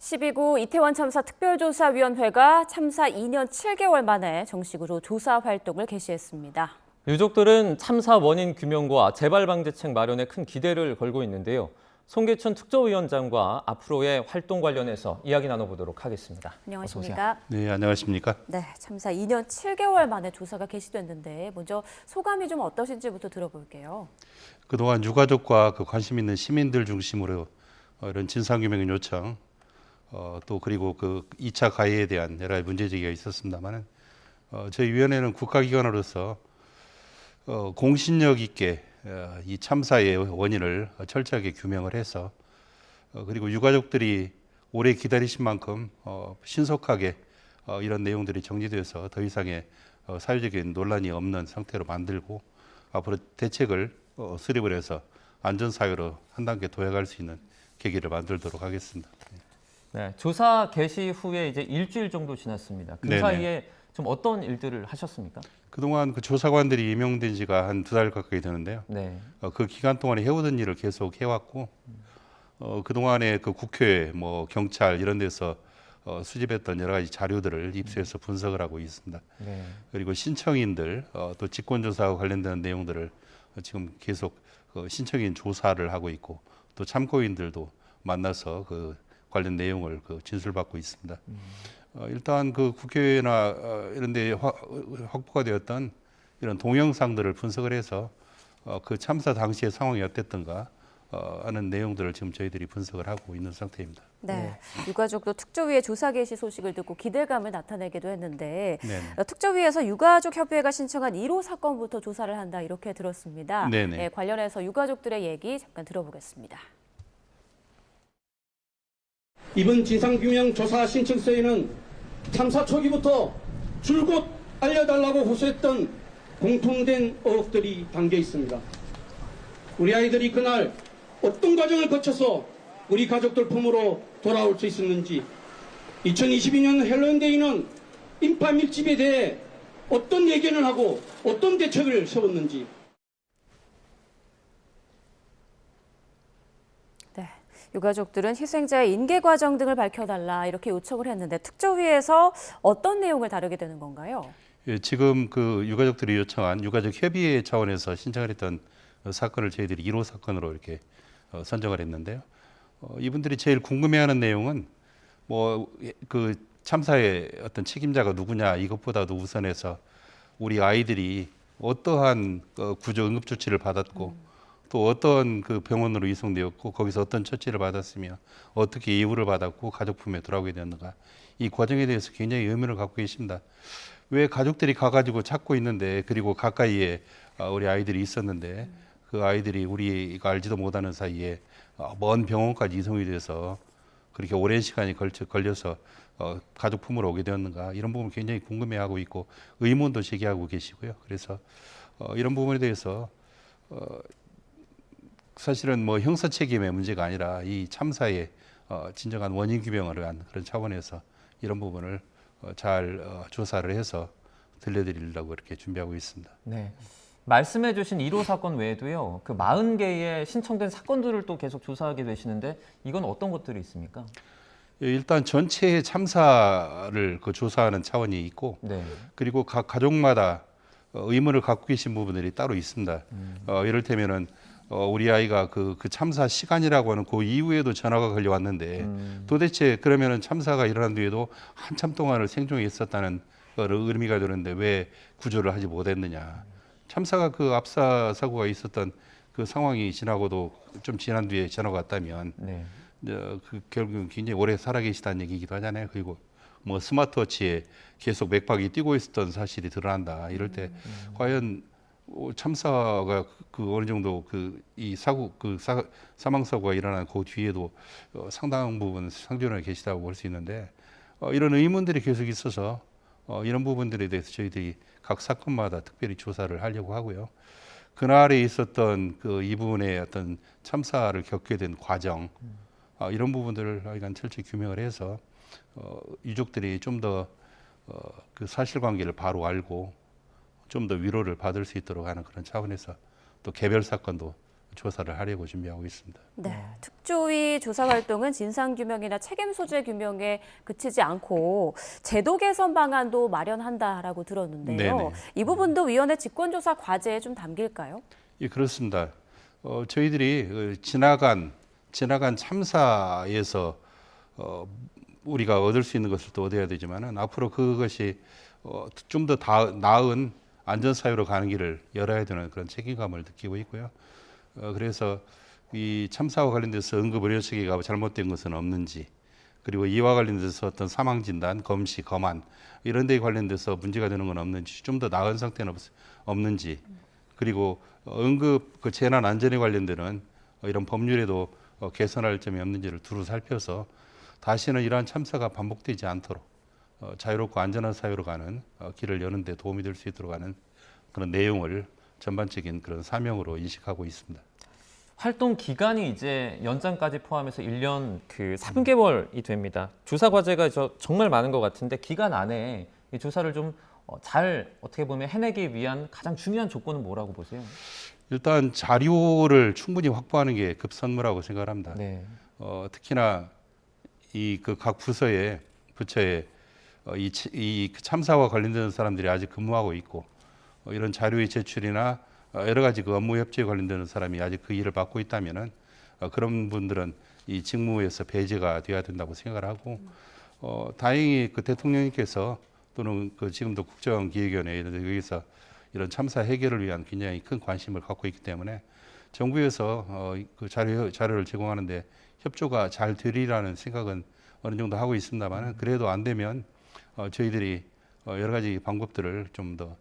12구 이태원 참사 특별조사위원회가 참사 2년 7개월 만에 정식으로 조사 활동을 개시했습니다. 유족들은 참사 원인 규명과 재발 방지책 마련에 큰 기대를 걸고 있는데요. 송계춘 특조위원장과 앞으로의 활동 관련해서 이야기 나눠보도록 하겠습니다. 안녕하십니까? 네, 안녕하십니까? 네, 참사 2년 7개월 만에 조사가 개시됐는데 먼저 소감이 좀 어떠신지부터 들어볼게요. 그동안 유가족과 관심 있는 시민들 중심으로 이런 진상규명 요청, 또 그리고 2차 가해에 대한 여러 가지 문제제기가 있었습니다만, 저희 위원회는 국가기관으로서 공신력 있게 이 참사의 원인을 철저하게 규명을 해서 그리고 유가족들이 오래 기다리신 만큼 신속하게 이런 내용들이 정리돼서 더 이상의 사회적인 논란이 없는 상태로 만들고 앞으로 대책을 수립을 해서 안전사회로 한 단계 도약할 수 있는 계기를 만들도록 하겠습니다. 네, 조사 개시 후에 이제 일주일 정도 지났습니다. 그 네네. 사이에 좀 어떤 일들을 하셨습니까? 그동안 조사관들이 임명된 지가 한 2달 가까이 되는데요. 네. 그 기간 동안에 해오던 일을 계속 해왔고, 그동안에 국회, 경찰 이런 데서 수집했던 여러 가지 자료들을 입수해서 분석을 하고 있습니다. 네. 그리고 신청인들, 또 직권조사와 관련된 내용들을 지금 계속 신청인 조사를 하고 있고, 또 참고인들도 만나서 관련 내용을 진술받고 있습니다. 일단 국회나 이런 데 확보가 되었던 이런 동영상들을 분석을 해서 그 참사 당시의 상황이 어땠던가 하는 내용들을 지금 저희들이 분석을 하고 있는 상태입니다. 네, 유가족도 특조위의 조사 개시 소식을 듣고 기대감을 나타내기도 했는데 네네. 특조위에서 유가족협의회가 신청한 1호 사건부터 조사를 한다 이렇게 들었습니다. 네네. 네, 관련해서 유가족들의 얘기 잠깐 들어보겠습니다. 이번 진상규명 조사 신청서에는 참사 초기부터 줄곧 알려달라고 호소했던 공통된 의혹들이 담겨 있습니다. 우리 아이들이 그날 어떤 과정을 거쳐서 우리 가족들 품으로 돌아올 수 있었는지, 2022년 헬로윈데이는 인파 밀집에 대해 어떤 예견을 하고 어떤 대책을 세웠는지. 네, 유가족들은 희생자의 인계 과정 등을 밝혀달라 이렇게 요청을 했는데 특조위에서 어떤 내용을 다루게 되는 건가요? 예, 지금 유가족들이 요청한 유가족 협의회 차원에서 신청을 했던 사건을 저희들이 1호 사건으로 이렇게 선정을 했는데요. 이분들이 제일 궁금해하는 내용은 참사의 어떤 책임자가 누구냐 이것보다도 우선해서 우리 아이들이 어떠한 구조 응급 조치를 받았고 또 어떤 병원으로 이송되었고 거기서 어떤 처치를 받았으며 어떻게 이후를 받았고 가족 품에 돌아오게 되었는가, 이 과정에 대해서 굉장히 의문을 갖고 계십니다. 왜 가족들이 가가지고 찾고 있는데, 그리고 가까이에 우리 아이들이 있었는데 그 아이들이 우리가 알지도 못하는 사이에 먼 병원까지 이송이 돼서 그렇게 오랜 시간이 걸려서 가족 품으로 오게 되었는가, 이런 부분을 굉장히 궁금해하고 있고 의문도 제기하고 계시고요. 그래서 이런 부분에 대해서 사실은 형사 책임의 문제가 아니라 이 참사의 진정한 원인 규명을 위한 그런 차원에서 이런 부분을 잘 조사를 해서 들려드리려고 이렇게 준비하고 있습니다. 네. 말씀해 주신 1호 사건 외에도요. 40개의 신청된 사건들을 또 계속 조사하게 되시는데 이건 어떤 것들이 있습니까? 일단 전체 참사를 조사하는 차원이 있고, 네. 그리고 각 가족마다 의문을 갖고 계신 부분들이 따로 있습니다. 이를테면은 우리 아이가 그 참사 시간이라고 하는 그 이후에도 전화가 걸려왔는데 도대체 그러면은 참사가 일어난 뒤에도 한참 동안을 생존해 있었다는 의미가 되는데 왜 구조를 하지 못했느냐. 참사가 압사 사고가 있었던 그 상황이 지나고도 좀 지난 뒤에 전화가 왔다면 네. 결국은 굉장히 오래 살아계시다는 얘기이기도 하잖아요. 그리고 스마트워치에 계속 맥박이 뛰고 있었던 사실이 드러난다. 이럴 때 과연 참사가 어느 정도 이 사망 사고가 일어난 그 뒤에도 상당 부분 생존해 계시다고 볼 수 있는데, 이런 의문들이 계속 있어서 이런 부분들에 대해서 저희들이 각 사건마다 특별히 조사를 하려고 하고요. 그날에 있었던 이분의 어떤 참사를 겪게 된 과정, 이런 부분들을 하여간 철저히 규명을 해서 유족들이 좀 더 사실관계를 바로 알고 좀 더 위로를 받을 수 있도록 하는 그런 차원에서 또 개별 사건도 조사를 하려고 준비하고 있습니다. 네, 특조위 조사 활동은 진상 규명이나 책임 소재 규명에 그치지 않고 제도 개선 방안도 마련한다라고 들었는데요. 네네. 이 부분도 위원회 직권조사 과제에 좀 담길까요? 예, 그렇습니다. 저희들이 지나간 참사에서 우리가 얻을 수 있는 것을 또 얻어야 되지만은 앞으로 그것이 좀 더 나은 안전 사회로 가는 길을 열어야 되는 그런 책임감을 느끼고 있고요. 그래서 이 참사와 관련돼서 응급 의료 체계가 잘못된 것은 없는지, 그리고 이와 관련돼서 어떤 사망 진단, 검시, 검안 이런 데에 관련돼서 문제가 되는 건 없는지, 좀 더 나은 상태는 없는지, 그리고 응급 그 재난 안전에 관련되는 이런 법률에도 개선할 점이 없는지를 두루 살펴서 다시는 이러한 참사가 반복되지 않도록 자유롭고 안전한 사회로 가는 길을 여는 데 도움이 될 수 있도록 하는 그런 내용을 전반적인 그런 사명으로 인식하고 있습니다. 활동 기간이 이제 연장까지 포함해서 1년 3개월이 됩니다. 조사 과제가 정말 많은 것 같은데 기간 안에 이 조사를 좀 잘 어떻게 보면 해내기 위한 가장 중요한 조건은 뭐라고 보세요? 일단 자료를 충분히 확보하는 게 급선무라고 생각합니다. 네. 특히나 이 그 각 부처에 이 참사와 관련된 사람들이 아직 근무하고 있고 이런 자료의 제출이나 여러 가지 그 업무 협조에 관련되는 사람이 아직 그 일을 맡고 있다면은 그런 분들은 이 직무에서 배제가 돼야 된다고 생각을 하고 다행히 그 대통령님께서 또는 그 지금도 국정기획위원회 여기서 이런 참사 해결을 위한 굉장히 큰 관심을 갖고 있기 때문에 정부에서 그 자료를 제공하는데 협조가 잘 되리라는 생각은 어느 정도 하고 있습니다만 그래도 안 되면 저희들이 여러 가지 방법들을 좀 더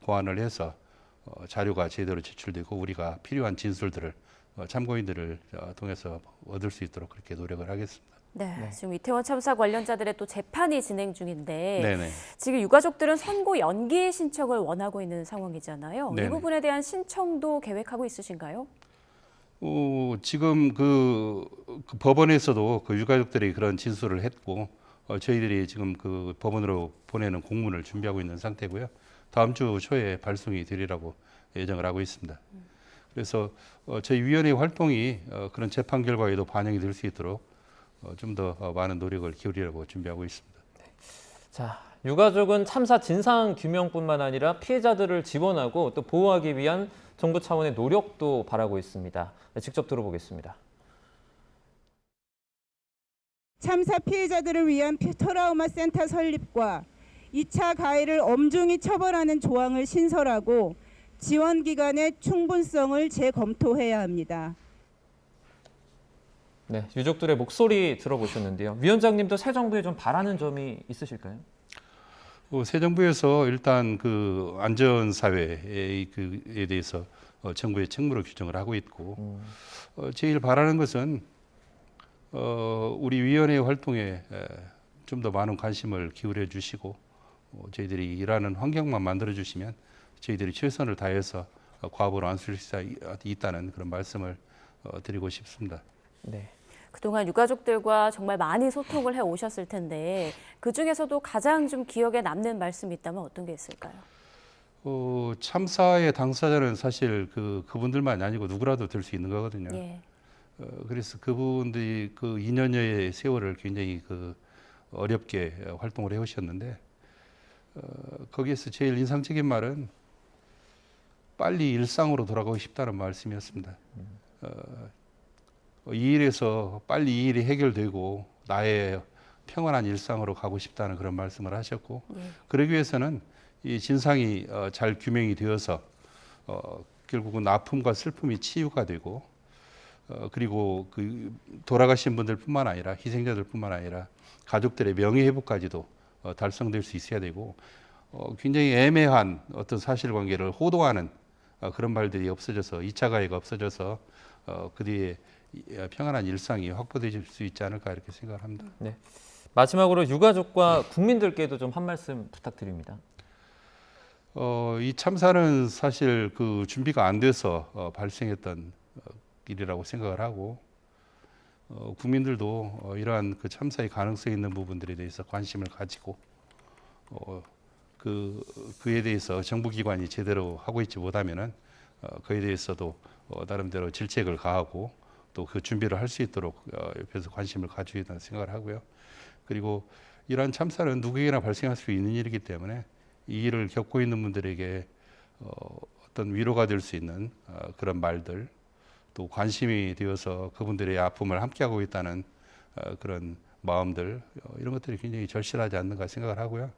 고안을 해서 자료가 제대로 제출되고 우리가 필요한 진술들을 참고인들을 통해서 얻을 수 있도록 그렇게 노력을 하겠습니다. 네, 지금 이태원 참사 관련자들의 또 재판이 진행 중인데 네네. 지금 유가족들은 선고 연기 신청을 원하고 있는 상황이잖아요. 네네. 이 부분에 대한 신청도 계획하고 있으신가요? 지금 그 법원에서도 그 유가족들이 그런 진술을 했고 저희들이 지금 그 법원으로 보내는 공문을 준비하고 있는 상태고요. 다음 주 초에 발송이 되리라고 예정을 하고 있습니다. 그래서 저희 위원회 활동이 그런 재판 결과에도 반영이 될 수 있도록 좀 더 많은 노력을 기울이려고 준비하고 있습니다. 자, 유가족은 참사 진상 규명뿐만 아니라 피해자들을 지원하고 또 보호하기 위한 정부 차원의 노력도 바라고 있습니다. 네, 직접 들어보겠습니다. 참사 피해자들을 위한 트라우마 센터 설립과 2차 가해를 엄중히 처벌하는 조항을 신설하고 지원 기관의 충분성을 재검토해야 합니다. 네, 유족들의 목소리 들어보셨는데요. 위원장님도 새 정부에 좀 바라는 점이 있으실까요? 새 정부에서 일단 그 안전 사회에 그에 대해서 정부의 책무를 규정을 하고 있고 제일 바라는 것은 우리 위원회 활동에 좀 더 많은 관심을 기울여 주시고 저희들이 일하는 환경만 만들어 주시면 저희들이 최선을 다해서 과업을 완수할 수 있다는 그런 말씀을 드리고 싶습니다. 네. 그동안 유가족들과 정말 많이 소통을 해 오셨을 텐데 그중에서도 가장 좀 기억에 남는 말씀이 있다면 어떤 게 있을까요? 참사의 당사자는 사실 그분들만이 아니고 누구라도 될 수 있는 거거든요. 예. 그래서 그분들이 그 2년여의 세월을 굉장히 어렵게 활동을 해오셨는데 거기에서 제일 인상적인 말은 빨리 일상으로 돌아가고 싶다는 말씀이었습니다. 이 일에서 빨리 이 일이 해결되고 나의 평안한 일상으로 가고 싶다는 그런 말씀을 하셨고 그러기 위해서는 이 진상이 잘 규명이 되어서 결국은 아픔과 슬픔이 치유가 되고 그리고 그 돌아가신 분들뿐만 아니라 희생자들뿐만 아니라 가족들의 명예 회복까지도 달성될 수 있어야 되고 굉장히 애매한 어떤 사실관계를 호도하는 그런 말들이 없어져서 2차 가해가 없어져서 그 뒤에 평안한 일상이 확보될 수 있지 않을까 이렇게 생각을 합니다. 네. 마지막으로 유가족과 국민들께도 좀 한 말씀 부탁드립니다. 이 참사는 사실 그 준비가 안 돼서 발생했던 일이라고 생각을 하고 국민들도 이러한 그 참사의 가능성이 있는 부분들에 대해서 관심을 가지고 그에 대해서 정부기관이 제대로 하고 있지 못하면은 그에 대해서도 나름대로 질책을 가하고 또 그 준비를 할 수 있도록 옆에서 관심을 가져야 된다는 생각을 하고요. 그리고 이러한 참사는 누구에게나 발생할 수 있는 일이기 때문에 이 일을 겪고 있는 분들에게 어떤 위로가 될 수 있는 그런 말들, 또 관심이 되어서 그분들의 아픔을 함께하고 있다는 그런 마음들, 이런 것들이 굉장히 절실하지 않는가 생각을 하고요.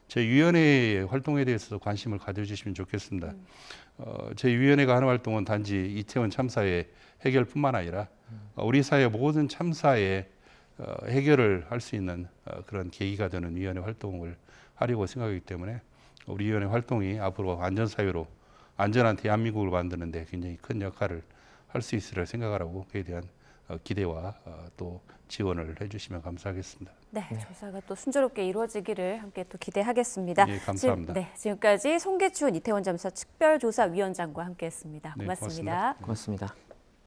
제 위원회의 활동에 대해서도 관심을 가져주시면 좋겠습니다. 제 위원회가 하는 활동은 단지 이태원 참사의 해결뿐만 아니라 우리 사회 모든 참사의 해결을 할 수 있는 그런 계기가 되는 위원회 활동을 하려고 생각하기 때문에 우리 위원회 활동이 앞으로 안전사회로 안전한 대한민국을 만드는 데 굉장히 큰 역할을 할 수 있으리라 생각하고 그에 대한 기대와 또 지원을 해주시면 감사하겠습니다. 네, 조사가 또 순조롭게 이루어지기를 함께 또 기대하겠습니다. 예, 감사합니다. 지금까지 송계춘 이태원 참사 특별조사위원장과 함께했습니다. 네, 고맙습니다. 고맙습니다. 고맙습니다.